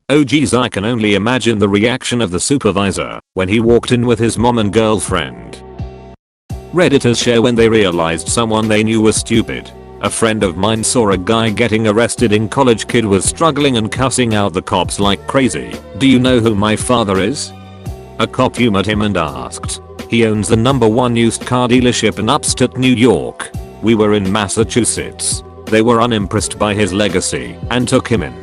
Oh geez, I can only imagine the reaction of the supervisor when he walked in with his mom and girlfriend. Redditors share when they realized someone they knew was stupid. A friend of mine saw a guy getting arrested in college. Kid was struggling and cussing out the cops like crazy. Do you know who my father is? A cop humored him and asked. He owns the #1 used car dealership in upstate New York. We were in Massachusetts. They were unimpressed by his legacy and took him in.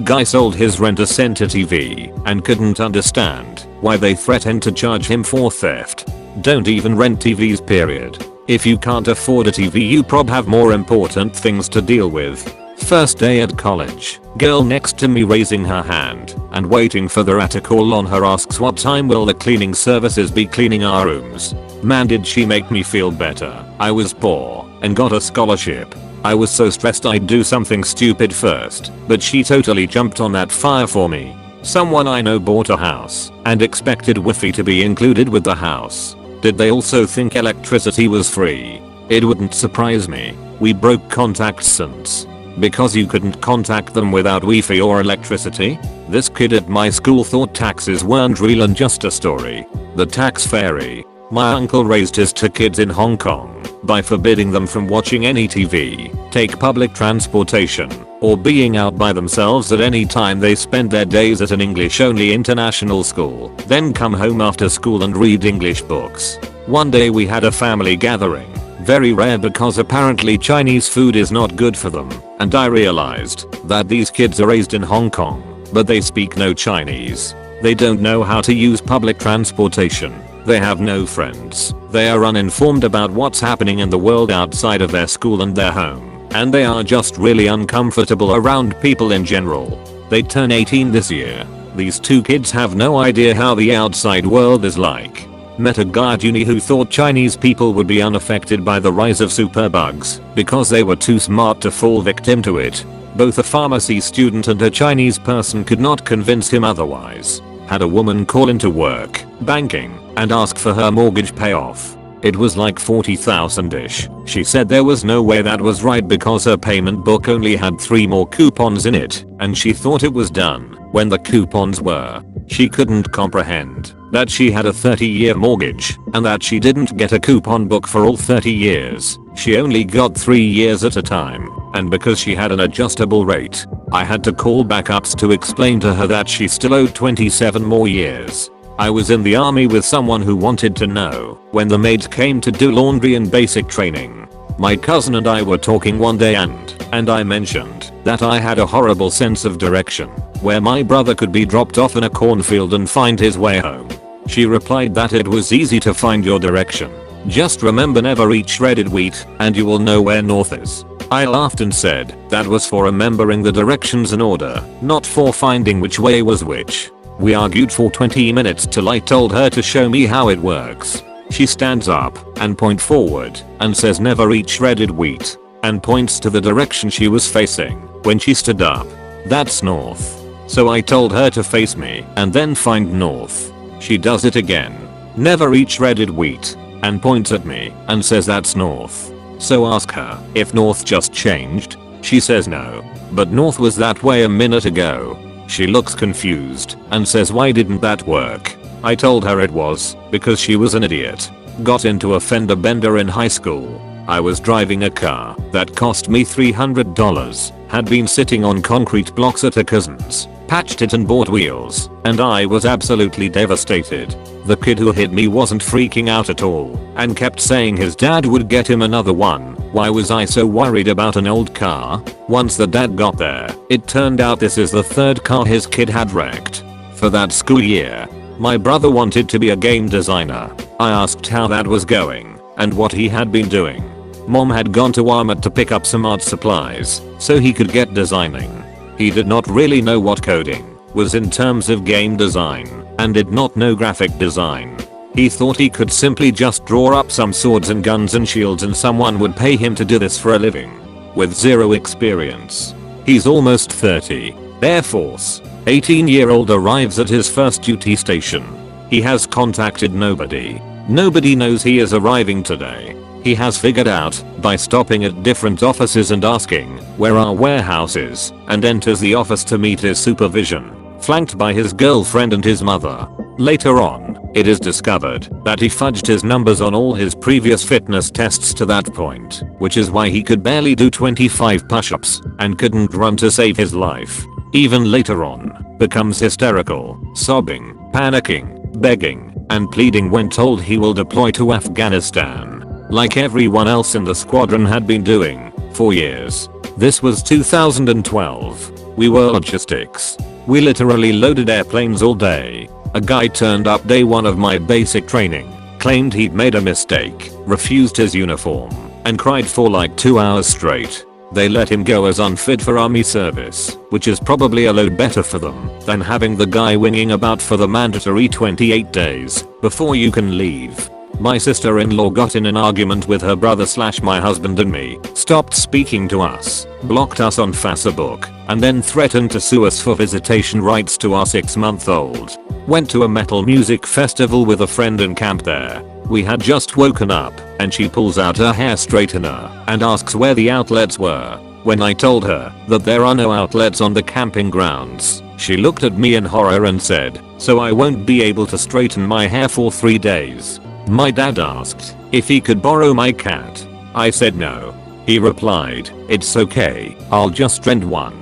Guy sold his rent-a-center TV and couldn't understand why they threatened to charge him for theft. Don't even rent TVs, period. If you can't afford a TV, you prob have more important things to deal with. First day at college, girl next to me raising her hand and waiting for the rat to call on her asks what time will the cleaning services be cleaning our rooms. Man, did she make me feel better. I was poor and got a scholarship. I was so stressed I'd do something stupid first, but she totally jumped on that fire for me. Someone I know bought a house and expected Wi-Fi to be included with the house. Did they also think electricity was free? It wouldn't surprise me. We broke contacts since. Because you couldn't contact them without Wi-Fi or electricity? This kid at my school thought taxes weren't real and just a story. The tax fairy. My uncle raised his 2 kids in Hong Kong by forbidding them from watching any TV, take public transportation, or being out by themselves at any time. They spend their days at an English-only international school, then come home after school and read English books. One day we had a family gathering, very rare because apparently Chinese food is not good for them, and I realized that these kids are raised in Hong Kong, but they speak no Chinese. They don't know how to use public transportation. They have no friends. They are uninformed about what's happening in the world outside of their school and their home. And they are just really uncomfortable around people in general. They turn 18 this year. These 2 kids have no idea how the outside world is like. Met a guy at uni who thought Chinese people would be unaffected by the rise of superbugs because they were too smart to fall victim to it. Both a pharmacy student and a Chinese person could not convince him otherwise. Had a woman call into work, banking, and ask for her mortgage payoff. It was like 40,000-ish. She said there was no way that was right because her payment book only had 3 more coupons in it, and she thought it was done when the coupons were. She couldn't comprehend that she had a 30-year mortgage and that she didn't get a coupon book for all 30 years. She only got 3 years at a time, and because she had an adjustable rate, I had to call backups to explain to her that she still owed 27 more years. I was in the army with someone who wanted to know when the maids came to do laundry and basic training. My cousin and I were talking one day and I mentioned that I had a horrible sense of direction, where my brother could be dropped off in a cornfield and find his way home. She replied that it was easy to find your direction. Just remember never eat shredded wheat and you will know where north is. I laughed and said that was for remembering the directions in order, not for finding which way was which. We argued for 20 minutes till I told her to show me how it works. She stands up and points forward and says never eat shredded wheat and points to the direction she was facing when she stood up. That's north. So I told her to face me and then find north. She does it again. Never eat shredded wheat and points at me and says that's north. So ask her if north just changed. She says no, but north was that way a minute ago. She looks confused and says why didn't that work? I told her it was because she was an idiot. Got into a fender bender in high school. I was driving a car that cost me $300. Had been sitting on concrete blocks at a cousin's. Patched it and bought wheels, and I was absolutely devastated. The kid who hit me wasn't freaking out at all and kept saying his dad would get him another one. Why was I so worried about an old car? Once the dad got there, it turned out this is the 3rd car his kid had wrecked. For that school year, my brother wanted to be a game designer. I asked how that was going and what he had been doing. Mom had gone to Walmart to pick up some art supplies so he could get designing. He did not really know what coding was in terms of game design and did not know graphic design. He thought he could simply just draw up some swords and guns and shields and someone would pay him to do this for a living. With zero experience. He's almost 30. Air Force. 18-year-old arrives at his first duty station. He has contacted nobody. Nobody knows he is arriving today. He has figured out by stopping at different offices and asking where our warehouse is and enters the office to meet his supervision. flanked by his girlfriend and his mother. Later on, it is discovered that he fudged his numbers on all his previous fitness tests to that point, which is why he could barely do 25 push-ups and couldn't run to save his life. Even later on, becomes hysterical, sobbing, panicking, begging, and pleading when told he will deploy to Afghanistan, like everyone else in the squadron had been doing for years. This was 2012. We were logistics. We literally loaded airplanes all day. A guy turned up day one of my basic training, claimed he'd made a mistake, refused his uniform, and cried for like 2 hours straight. They let him go as unfit for army service, which is probably a load better for them than having the guy winging about for the mandatory 28 days before you can leave. My sister-in-law got in an argument with her brother/my husband and me, stopped speaking to us, blocked us on Facebook, and then threatened to sue us for visitation rights to our 6-month-old. Went to a metal music festival with a friend and camped there. We had just woken up, and she pulls out her hair straightener and asks where the outlets were. When I told her that there are no outlets on the camping grounds, she looked at me in horror and said, "So I won't be able to straighten my hair for 3 days." My dad asked if he could borrow my cat. I said no. He replied, "It's okay, I'll just rent one."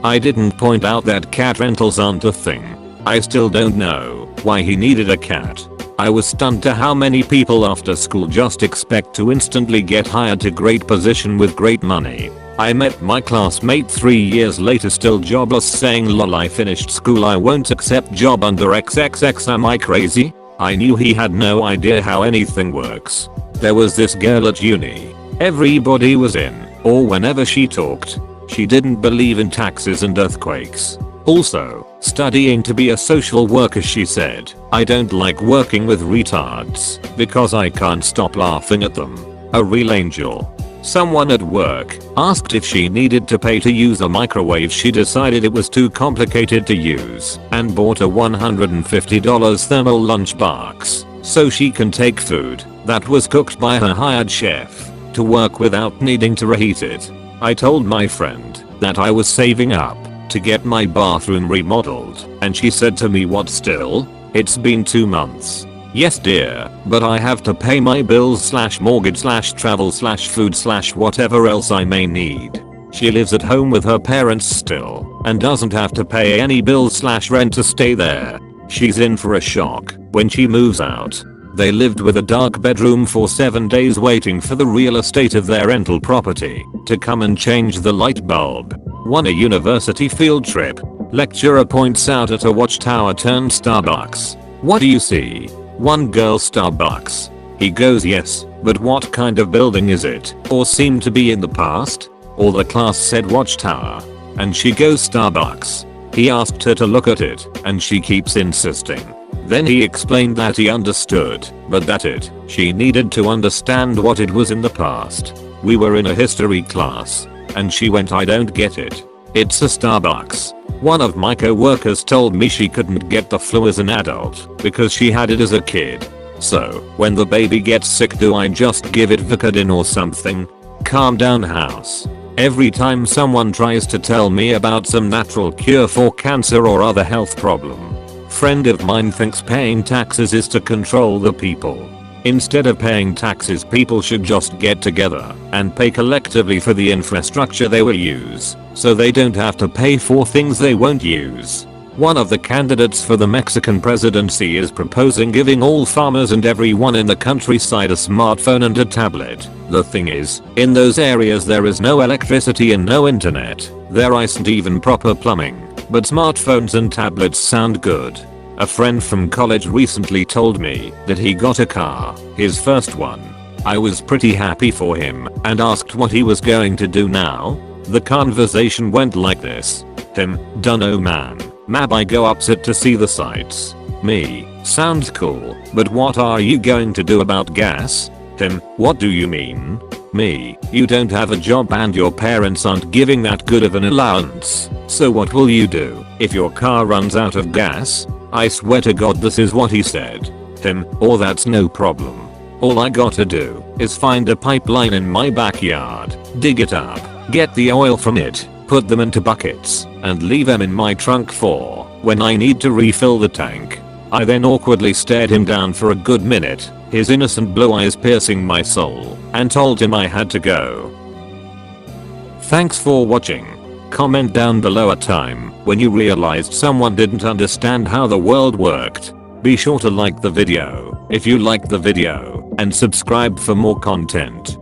I didn't point out that cat rentals aren't a thing. I still don't know why he needed a cat. I was stunned to how many people after school just expect to instantly get hired to great position with great money. I met my classmate 3 years later still jobless saying, "Lol, I finished school, I won't accept job under XXX, am I crazy?" I knew he had no idea how anything works. There was this girl at uni. Everybody was in, or whenever she talked, she didn't believe in taxes and earthquakes. Also, studying to be a social worker, she said, "I don't like working with retards because I can't stop laughing at them." A real angel. Someone at work asked if she needed to pay to use a microwave. She decided it was too complicated to use and bought a $150 thermal lunchbox so she can take food that was cooked by her hired chef to work without needing to reheat it. I told my friend that I was saving up to get my bathroom remodeled, and she said to me, "What, still? It's been 2 months." "Yes dear, but I have to pay my bills/mortgage/travel/food/whatever else I may need." She lives at home with her parents still and doesn't have to pay any bills/rent to stay there. She's in for a shock when she moves out. They lived with a dark bedroom for 7 days waiting for the real estate of their rental property to come and change the light bulb. Won a university field trip. Lecturer points out at a watchtower turned Starbucks. "What do you see?" One girl, "Starbucks." He goes, "Yes, but what kind of building is it, or seem to be in the past?" All the class said watchtower. And she goes, "Starbucks." He asked her to look at it, and she keeps insisting. Then he explained that he understood, but she needed to understand what it was in the past. We were in a history class, and she went, "I don't get it. It's a Starbucks." One of my co-workers told me she couldn't get the flu as an adult because she had it as a kid. "So, when the baby gets sick, do I just give it Vicodin or something?" Calm down, house. Every time someone tries to tell me about some natural cure for cancer or other health problem, friend of mine thinks paying taxes is to control the people. Instead of paying taxes, people should just get together and pay collectively for the infrastructure they will use, so they don't have to pay for things they won't use. One of the candidates for the Mexican presidency is proposing giving all farmers and everyone in the countryside a smartphone and a tablet. The thing is, in those areas there is no electricity and no internet. There isn't even proper plumbing, but smartphones and tablets sound good. A friend from college recently told me that he got a car, his first one. I was pretty happy for him and asked what he was going to do now. The conversation went like this. Him, "Dunno man. Maybe I go upset to see the sights." Me, "Sounds cool, but what are you going to do about gas?" Him, "What do you mean?" Me, "You don't have a job and your parents aren't giving that good of an allowance. So what will you do if your car runs out of gas?" I swear to God this is what he said. Him, "Oh, that's no problem. All I gotta do is find a pipeline in my backyard, dig it up, get the oil from it, put them into buckets, and leave them in my trunk for when I need to refill the tank. I then awkwardly stared him down for a good minute, his innocent blue eyes piercing my soul, and told him I had to go. Thanks for watching. Comment down below a time when you realized someone didn't understand how the world worked. Be sure to like the video if you liked the video and subscribe for more content.